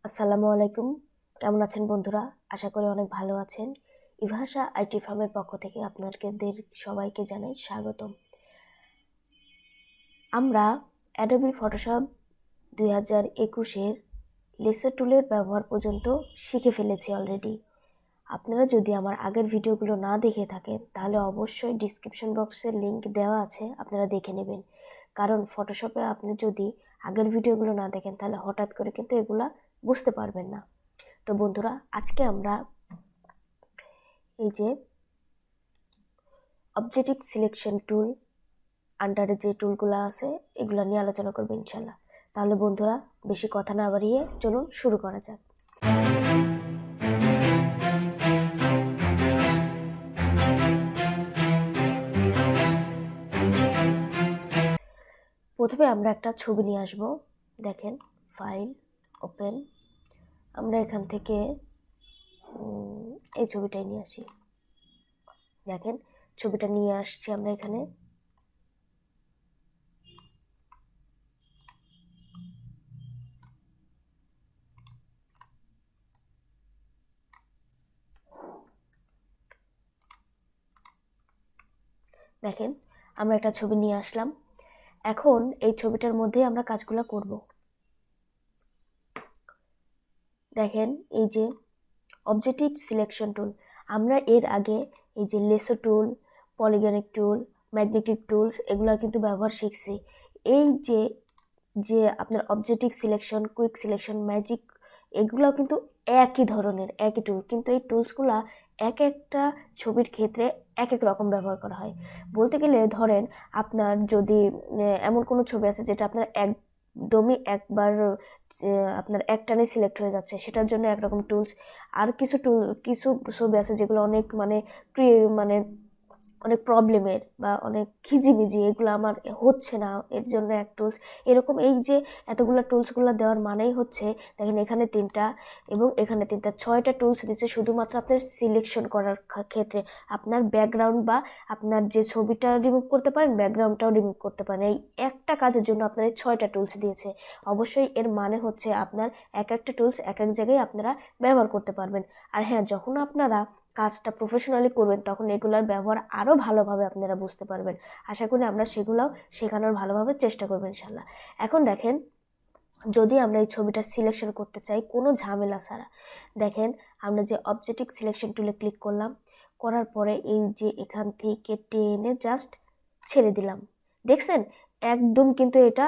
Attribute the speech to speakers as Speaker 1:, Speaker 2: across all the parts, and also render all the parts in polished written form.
Speaker 1: আসসালামু আলাইকুম। কেমন আছেন বন্ধুরা? আশা করি অনেক ভালো আছেন। ইভাশা আইটি ফার্মের পক্ষ থেকে আপনাদের সবাইকে জানাই স্বাগতম। আমরা অ্যাডোবি ফটোশপ 2021-এর লেসার টুলের ব্যবহার পর্যন্ত শিখে ফেলেছি অলরেডি। আপনারা যদি আমার আগের ভিডিওগুলো না দেখে থাকেন তাহলে অবশ্যই ডিসক্রিপশন বক্সে লিংক দেওয়া আছে, আপনারা দেখে নেবেন। কারণ ফটোশপে আপনি যদি আগের ভিডিওগুলো না দেখেন তাহলে হঠাৎ করে কিন্তু এগুলা বুঝতে পারবেন না। তো বন্ধুরা, আজকে আমরা এই যে অবজেক্টিভ সিলেকশন টুল আন্ডারে যে টুলগুলো আছে এগুলো নিয়ে আলোচনা করবো ইনশাল্লাহ। তাহলে বন্ধুরা, বেশি কথা না বাড়িয়ে চলুন শুরু করা যাক। প্রথমে আমরা একটা ছবি নিয়ে আসব। দেখেন, ফাইল, ওপেন। আমরা এখান থেকে এই ছবিটাই নিয়ে আসি। দেখেন, ছবিটা নিয়ে আসছি আমরা এখানে। দেখেন, আমরা একটা ছবি নিয়ে আসলাম। এখন এই ছবিটার মধ্যে আমরা কাজগুলো করব। দেখেন, এই যে অবজেক্টিভ সিলেকশন টুল, আমরা এর আগে এই যে লেসো টুল, পলিগনিক টুল, ম্যাগনেটিক টুলস এগুলোর কিন্তু ব্যবহার শিখছি। এই যে যে আপনার objective selection, quick selection, magic, এগুলোও কিন্তু একই ধরনের, একই টুল, কিন্তু এই টুলসগুলো এক একটা ছবির ক্ষেত্রে এক এক রকম ব্যবহার করা হয়। বলতে গেলে ধরেন আপনার যদি এমন কোনো ছবি আছে যেটা আপনার একদমই একবার আপনার একটানে সিলেক্ট হয়ে যাচ্ছে, সেটার জন্য একরকম টুলস। আর কিছু ছবি আছে যেগুলো অনেক মানে অনেক প্রবলেমের বা অনেক খিজিমিজি, এগুলো আমার হচ্ছে না, এর জন্য এক টুলস। এরকম এই যে এতগুলো টুলসগুলো দেওয়ার মানেই হচ্ছে, দেখেন এখানে 3টা এবং এখানে 3টা, 6টা টুলস দিচ্ছে শুধুমাত্র আপনার সিলেকশন করার ক্ষেত্রে। আপনার ব্যাকগ্রাউন্ড বা আপনার যে ছবিটা রিমুভ করতে পারেন, ব্যাকগ্রাউন্ডটাও রিমুভ করতে পারেন। এই একটা কাজের জন্য আপনার এই 6টা টুলস দিয়েছে। অবশ্যই এর মানে হচ্ছে আপনার এক একটা টুলস এক এক জায়গায় আপনারা ব্যবহার করতে পারবেন। আর হ্যাঁ, যখন আপনারা কাজটা প্রফেশনালি করবেন তখন এগুলোর ব্যবহার আরও ভালোভাবে আপনারা বুঝতে পারবেন। আশা করি আমরা সেগুলোও শেখানোর ভালোভাবে চেষ্টা করবেন ইনশাল্লাহ। এখন দেখেন, যদি আমরা এই ছবিটা সিলেকশন করতে চাই কোনো ঝামেলা ছাড়া, দেখেন আমরা যে অবজেক্টিভ সিলেকশন টুলে ক্লিক করলাম, করার পরে এই যে এখান থেকে টেনে জাস্ট ছেড়ে দিলাম। দেখছেন, একদম কিন্তু এটা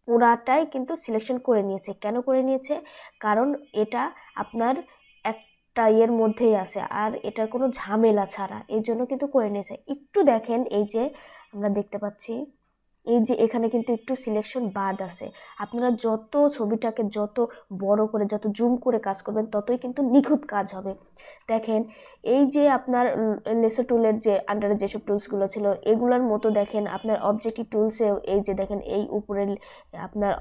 Speaker 1: পুরাটাই কিন্তু সিলেকশন করে নিয়েছে। কেন করে নিয়েছে? কারণ এটা আপনার একটা ইয়ের মধ্যেই আছে আর এটার কোনো ঝামেলা ছাড়া, এর জন্য কিন্তু করে নিয়েছে। একটু দেখেন, এই যে আমরা দেখতে পাচ্ছি এই যে এখানে কিন্তু একটু সিলেকশন বাদ আছে। আপনারা যত ছবিটাকে যত বড় করে যত জুম করে কাজ করবেন ততই কিন্তু নিখুঁত কাজ হবে। দেখেন, এই যে আপনার লেসো টুলের যে আন্ডারে যেসব টুলসগুলো ছিল এগুলোর মতো দেখেন আপনার অবজেক্টিভ টুলসেও এই যে দেখেন এই উপরের আপনার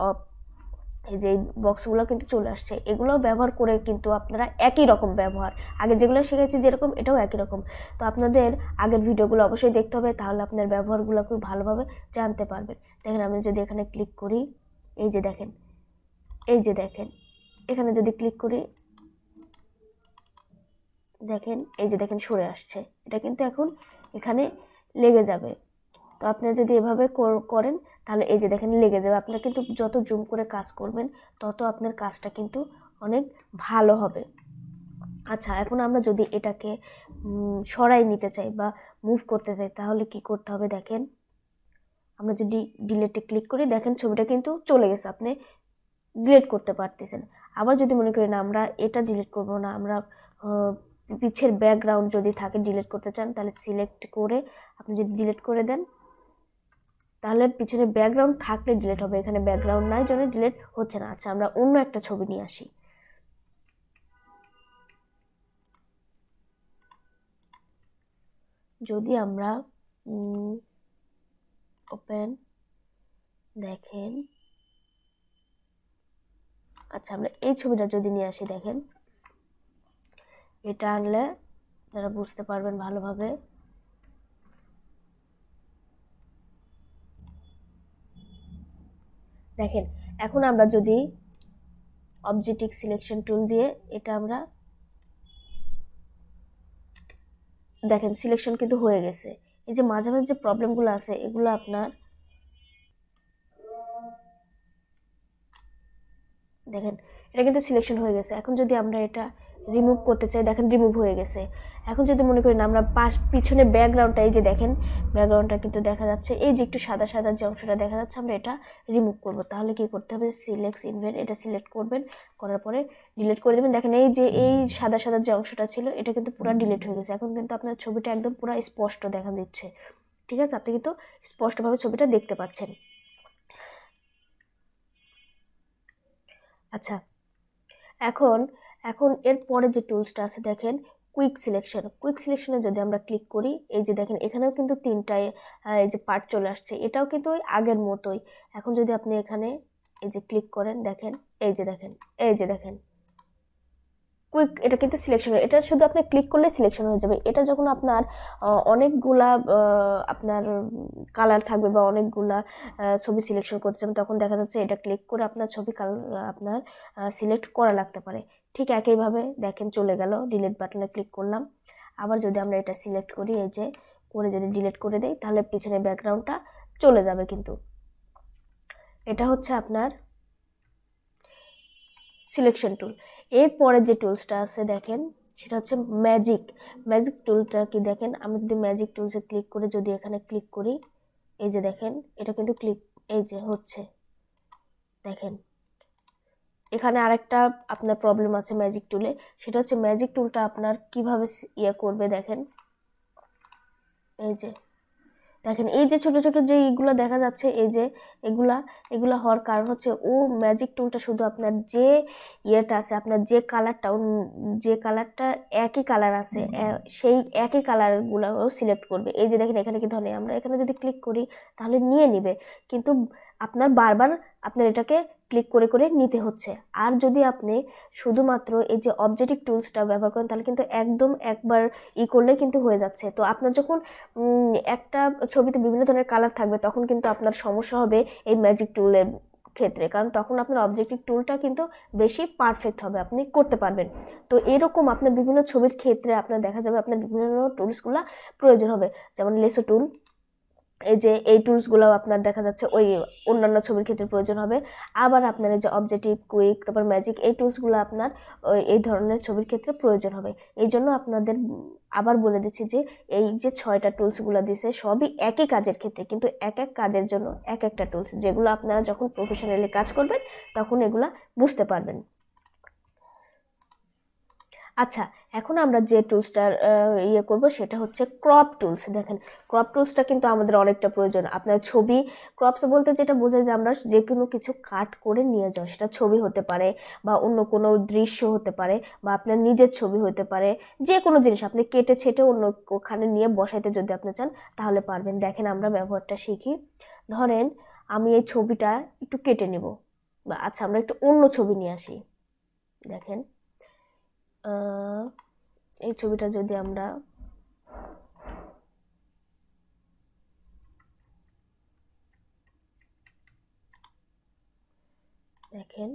Speaker 1: এই যে বক্সগুলো কিন্তু চলে আসছে। এগুলো ব্যবহার করে কিন্তু আপনারা একই রকম ব্যবহার, আগে যেগুলো শিখেছি যেরকম এটাও একই রকম। তো আপনাদের আগের ভিডিওগুলো অবশ্যই দেখতে হবে, তাহলে আপনার ব্যবহারগুলো খুব ভালোভাবে জানতে পারবেন। দেখেন, আমি যদি এখানে ক্লিক করি, এই যে দেখেন, এই যে দেখেন এখানে যদি ক্লিক করি, দেখেন এই যে দেখেন সরে আসছে। এটা কিন্তু এখন এখানে লেগে যাবে। তো আপনারা যদি এভাবে করেন তাহলে এই যে দেখেন লেগে যাবে। আপনারা কিন্তু যত জুম করে কাজ করবেন তত আপনার কাজটা কিন্তু অনেক ভালো হবে। আচ্ছা, এখন আমরা যদি এটাকে সরাই নিতে চাই বা মুভ করতে চাই তাহলে কি করতে হবে? দেখেন, আমরা যদি ডিলেটে ক্লিক করি, দেখেন ছবিটা কিন্তু চলে গেছে, আপনি ডিলিট করতে পারতেছেন। আবার যদি মনে করি না আমরা এটা ডিলিট করব না, আমরা পিছের ব্যাকগ্রাউন্ড যদি থাকে ডিলিট করতে চান, তাহলে সিলেক্ট করে আপনি যদি ডিলিট করে দেন তাহলে পিছনে ব্যাকগ্রাউন্ড থাকলে ডিলিট হবে, এখানে ব্যাকগ্রাউন্ড নাই জন্য ডিলিট হচ্ছে না। আচ্ছা, আমরা অন্য একটা ছবি নিয়ে আসি। যদি আমরা ওপেন, দেখেন, আচ্ছা আমরা এই ছবিটা যদি নিয়ে আসি, দেখেন এটা আনলে আপনারা বুঝতে পারবেন ভালোভাবে। দেখেন, এখন আমরা যদি অবজেক্টিভ সিলেকশন টুল দিয়ে এটা আমরা দেখেন সিলেকশন কিন্তু হয়ে গেছে। এই যে মাঝে মাঝে যে প্রবলেমগুলো আছে এগুলো আপনার দেখেন এটা কিন্তু সিলেকশন হয়ে গেছে। এখন যদি আমরা এটা রিমুভ করতে চাই, দেখেন রিমুভ হয়ে গেছে। এখন যদি মনে করি না আমরা পিছনে ব্যাকগ্রাউন্ডটা, এই যে দেখেন ব্যাকগ্রাউন্ডটা কিন্তু দেখা যাচ্ছে, এই যে একটু সাদা সাদা যে অংশটা দেখা যাচ্ছে, আমরা এটা রিমুভ করব। তাহলে কি করতে হবে, সিলেক্ট ইনভেন্ট, এটা সিলেক্ট করবেন, করার পরে ডিলিট করে দেবেন। দেখেন এই যে এই সাদা সাদা যে অংশটা ছিল এটা কিন্তু পুরো ডিলিট হয়ে গেছে। এখন কিন্তু আপনার ছবিটা একদম পুরো স্পষ্ট দেখা দিচ্ছে। ঠিক আছে, আপনি কিন্তু স্পষ্টভাবে ছবিটা দেখতে পাচ্ছেন। আচ্ছা, এখন এখন এর পরে যে টুলসটা আছে দেখেন কুইক সিলেকশন। কুইক সিলেকশনে যদি আমরা ক্লিক করি, এই যে দেখেন এখানেও কিন্তু তিনটায় এই যে পার্ট চলে আসছে, এটাও কিন্তু ওই আগের মতোই। এখন যদি আপনি এখানে এই যে ক্লিক করেন, দেখেন এই যে দেখেন এই যে দেখেন কুইক, এটা কিন্তু সিলেকশন, এটা শুধু আপনি ক্লিক করলে সিলেকশন হয়ে যাবে। এটা যখন আপনার অনেকগুলা আপনার কালার থাকবে বা অনেকগুলা ছবি সিলেকশন করতে যাবেন, তখন দেখা যাচ্ছে এটা ক্লিক করে আপনার ছবি কালার আপনার সিলেক্ট করা লাগতে পারে। ঠিক একইভাবে দেখেন চলে গেল, ডিলিট বাটনে ক্লিক করলাম। আবার যদি আমরা এটা সিলেক্ট করি, এই যে করে যদি ডিলিট করে দিই, তাহলে পিছনে ব্যাকগ্রাউন্ডটা চলে যাবে। কিন্তু এটা হচ্ছে আপনার সিলেকশন টুল। এরপরে যে টুলসটা আছে দেখেন সেটা হচ্ছে ম্যাজিক। ম্যাজিক টুলটা কি দেখেন, আমি যদি ম্যাজিক টুলসে ক্লিক করে যদি এখানে ক্লিক করি, এই যে দেখেন এটা কিন্তু ক্লিক এই যে হচ্ছে। দেখেন এখানে আরেকটা আপনার প্রবলেম আছে ম্যাজিক টুলে, সেটা হচ্ছে ম্যাজিক টুলটা আপনার কিভাবে ইয়ে করবে। দেখেন এই যে দেখেন এই যে ছোট ছোট যে এইগুলো দেখা যাচ্ছে, এই যে এগুলা এগুলা হওয়ার কারণ হচ্ছে ও ম্যাজিক টুলটা শুধু আপনার যে ইয়েটা আছে, আপনার যে কালারটা যে কালারটা একই কালার আছে সেই একই কালারগুলো সিলেক্ট করবে। এই যে দেখেন এখানে কি ধরনের, আমরা এখানে যদি ক্লিক করি তাহলে নিয়ে নিবে, কিন্তু আপনার বারবার আপনার এটাকে ক্লিক করে করে নিতে হচ্ছে। আর যদি আপনি শুধুমাত্র এই যে অবজেক্টিভ টুলসটা ব্যবহার করেন তাহলে কিন্তু একদম একবার করলে কিন্তু হয়ে যাচ্ছে। তো আপনার যখন একটা ছবিতে বিভিন্ন ধরনের কালার থাকবে তখন কিন্তু আপনার সমস্যা হবে এই ম্যাজিক টুলের ক্ষেত্রে, কারণ তখন আপনার অবজেক্টিভ টুলটা কিন্তু বেশি পারফেক্ট হবে, আপনি করতে পারবেন। তো এরকম আপনার বিভিন্ন ছবির ক্ষেত্রে আপনার দেখা যাবে আপনার বিভিন্ন টুলসগুলো প্রয়োজন হবে। যেমন লেসো টুল, এই যে এই টুলসগুলো আপনার দেখা যাচ্ছে ওই অন্যান্য ছবির ক্ষেত্রে প্রয়োজন হবে। আবার আপনার এই যে অবজেক্টিভ, কুইক, তারপর ম্যাজিক, এই টুলসগুলো আপনার এই ধরনের ছবির ক্ষেত্রে প্রয়োজন হবে। এই জন্য আপনাদের আবার বলে দিচ্ছি যে এই যে 6টা টুলসগুলো দিছে সবই একই কাজের ক্ষেত্রে, কিন্তু এক এক কাজের জন্য এক একটা টুলস, যেগুলো আপনারা যখন প্রফেশনালি কাজ করবেন তখন এগুলা বুঝতে পারবেন। আচ্ছা, এখন আমরা যে টুলসটার ইয়ে করব সেটা হচ্ছে ক্রপ টুলস। দেখেন ক্রপ টুলসটা কিন্তু আমাদের অনেকটা প্রয়োজন। আপনার ছবি ক্রপস বলতে যেটা বোঝায় যে আমরা যে কোনো কিছু কাট করে নিয়ে যাও, সেটা ছবি হতে পারে বা অন্য কোনো দৃশ্য হতে পারে বা আপনার নিজের ছবি হতে পারে, যে কোনো জিনিস আপনি কেটে ছেটে অন্য ওখানে নিয়ে বসাইতে যদি আপনি চান তাহলে পারবেন। দেখেন আমরা ব্যবহারটা শিখি। ধরেন আমি এই ছবিটা একটু কেটে নেব, বা আচ্ছা আমরা একটু অন্য ছবি নিয়ে আসি। দেখেন এই ছবিটা যদি আমরা দেখেন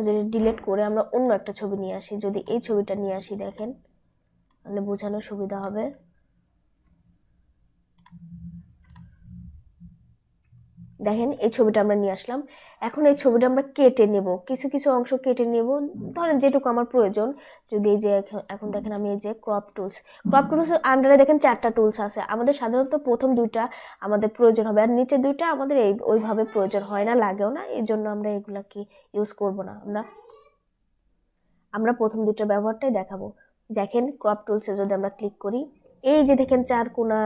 Speaker 1: যদি ডিলিট করে আমরা অন্য একটা ছবি নিয়ে আসি, যদি এই ছবিটা নিয়ে আসি দেখেন তাহলে বোঝানোর সুবিধা হবে। দেখেন এই ছবিটা আমরা নিয়ে আসলাম। এখন এই ছবিটা আমরা কেটে নেব, কিছু কিছু অংশ কেটে নেব, ধরেন যেটুকু আমার প্রয়োজন। যদি এই যে এখন দেখেন আমি এই যে ক্রপ টুলস আন্ডারে দেখেন 4টা টুলস আছে। আমাদের সাধারণত প্রথম 2টা আমাদের প্রয়োজন হবে, আর নিচে 2টা আমাদের ওইভাবে প্রয়োজন হয় না, লাগেও না, এই জন্য আমরা এগুলা কি ইউজ করব না। আমরা প্রথম 2টার ব্যবহারটাই দেখাবো। দেখেন ক্রপ টুলসে যদি আমরা ক্লিক করি, এই যে দেখেন 4 কোণা,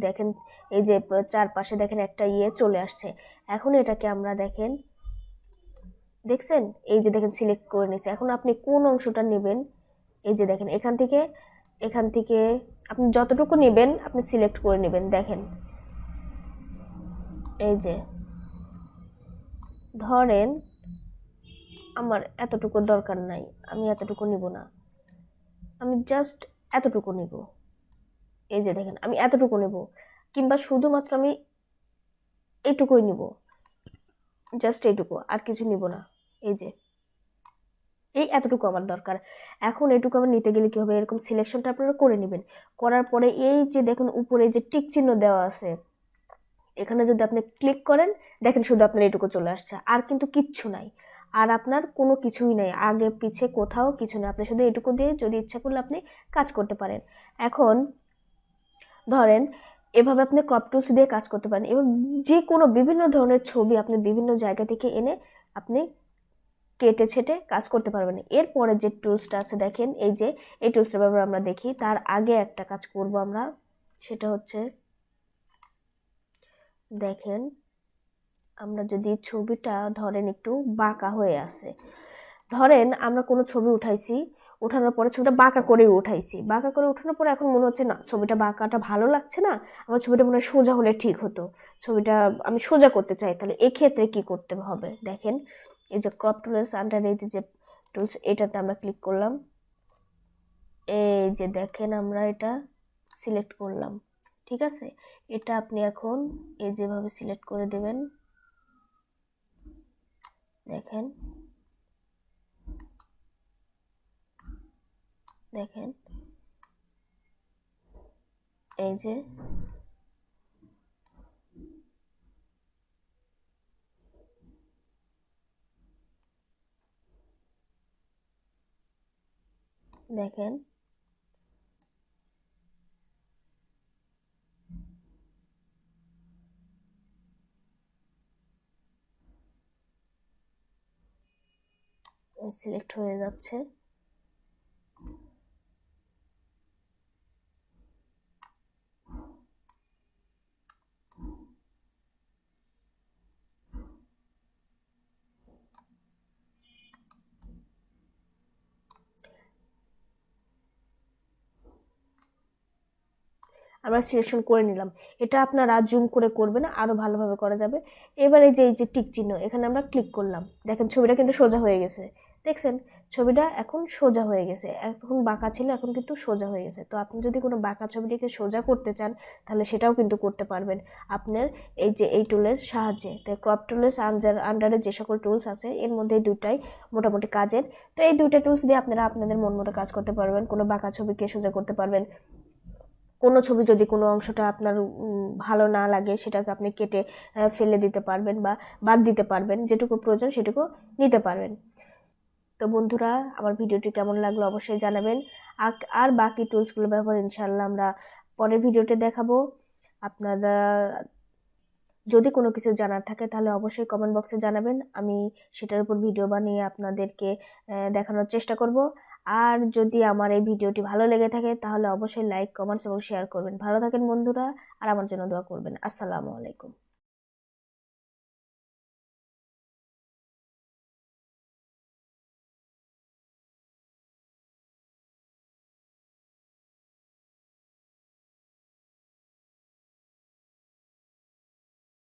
Speaker 1: দেখেন এই যে চারপাশে দেখেন একটা চলে আসছে। এখন এটাকে আমরা দেখেন দেখছেন, এই যে দেখেন সিলেক্ট করে নিয়েছে। এখন আপনি কোন অংশটা নেবেন, এই যে দেখেন এখান থেকে আপনি যতটুকু নেবেন আপনি সিলেক্ট করে নেবেন। দেখেন এই যে ধরেন আমার এতটুকু দরকার নাই, আমি এতটুকু নিব না, আমি জাস্ট এতটুকু নিব। এই যে দেখেন আমি এতটুকু নেব, কিংবা শুধুমাত্র আমি এইটুকুই নিব। জাস্ট এইটুকু, আর কিছু নিব না। এই যে এই এতটুকু আমার দরকার। এখন এটুকু আমার নিতে গেলে কি হবে, এরকম সিলেকশনটা আপনারা করে নেবেন। করার পরে এই যে দেখুন উপরে যে টিক চিহ্ন দেওয়া আছে, এখানে যদি আপনি ক্লিক করেন, দেখেন শুধু আপনার এটুকু চলে আসছে, আর কিন্তু কিচ্ছু নাই, আর আপনার কোনো কিছুই নাই, আগে পিছে কোথাও কিছু নেই। আপনি শুধু এটুকু দিয়ে যদি ইচ্ছা করলে আপনি কাজ করতে পারেন। এখন ধরেন এভাবে আপনি ক্রপ টুলস দিয়ে কাজ করতে পারেন, এবং যে কোনো বিভিন্ন ধরনের ছবি আপনি বিভিন্ন জায়গা থেকে এনে আপনি কেটে ছেটে কাজ করতে পারবেন। এরপরে যে টুলসটা আছে দেখেন, এই যে এই টুলসটার ব্যাপারে আমরা দেখি, তার আগে একটা কাজ করব আমরা, সেটা হচ্ছে দেখেন আমরা যদি ছবিটা ধরেন একটু বাঁকা হয়ে আছে, ধরেন আমরা কোনো ছবি উঠাইছি, ওঠানোর পরে ছবিটা বাঁকা করে উঠাইছি, বাঁকা করে ওঠানোর পরে এখন মনে হচ্ছে না ছবিটা বাঁকাটা ভালো লাগছে না, আমার ছবিটা মনে হয় সোজা হলে ঠিক হতো, ছবিটা আমি সোজা করতে চাই, তাহলে এক্ষেত্রে কি করতে হবে দেখেন, এই যে ক্রপ টুলস আন্ডার এই যে টুলস, এটাতে আমরা ক্লিক করলাম, এই যে দেখেন আমরা এটা সিলেক্ট করলাম, ঠিক আছে। এটা আপনি এখন এই যেভাবে সিলেক্ট করে দেবেন, দেখেন দেখেন এই যে দেখেন সিলেক্ট হয়ে যাচ্ছে। আমরা সিলেকশন করে নিলাম, এটা আপনারা জুম করে করবেন, আরও ভালোভাবে করা যাবে। এবারে যে এই যে টিক চিহ্ন, এখানে আমরা ক্লিক করলাম, দেখেন ছবিটা কিন্তু সোজা হয়ে গেছে, দেখছেন ছবিটা এখন সোজা হয়ে গেছে, এখন বাঁকা ছিল এখন কিন্তু সোজা হয়ে গেছে। তো আপনি যদি কোনো বাঁকা ছবিটিকে সোজা করতে চান তাহলে সেটাও কিন্তু করতে পারবেন আপনার এই যে এই টুলের সাহায্যে। তাই ক্রপ টুলের আন্ডারে যে সকল টুলস আছে এর মধ্যে এই দুটাই মোটামুটি কাজের। তো এই দুইটা টুলস দিয়ে আপনারা আপনাদের মন মতো কাজ করতে পারবেন, কোনো বাঁকা ছবিকে সোজা করতে পারবেন, কোনো ছবি যদি কোনো অংশটা আপনার ভালো না লাগে সেটাকে আপনি কেটে ফেলে দিতে পারবেন বা বাদ দিতে পারবেন, যেটুকু প্রয়োজন সেটুকু নিতে পারবেন। তো বন্ধুরা আমার ভিডিওটি কেমন লাগলো অবশ্যই জানাবেন, আর বাকি টুলসগুলো ব্যবহার ইনশাল্লাহ আমরা পরের ভিডিওতে দেখাবো। আপনারা যদি কোনো কিছু জানার থাকে তাহলে অবশ্যই কমেন্ট বক্সে জানাবেন, আমি সেটার উপর ভিডিও বানিয়ে আপনাদেরকে দেখানোর চেষ্টা করব। আর যদি আমার এই ভিডিওটি ভালো লেগে থাকে তাহলে অবশ্যই লাইক কমেন্টস এবং শেয়ার করবেন। ভালো থাকেন বন্ধুরা, আর আমার জন্য দোয়া করবেন। আসসালামু আলাইকুম।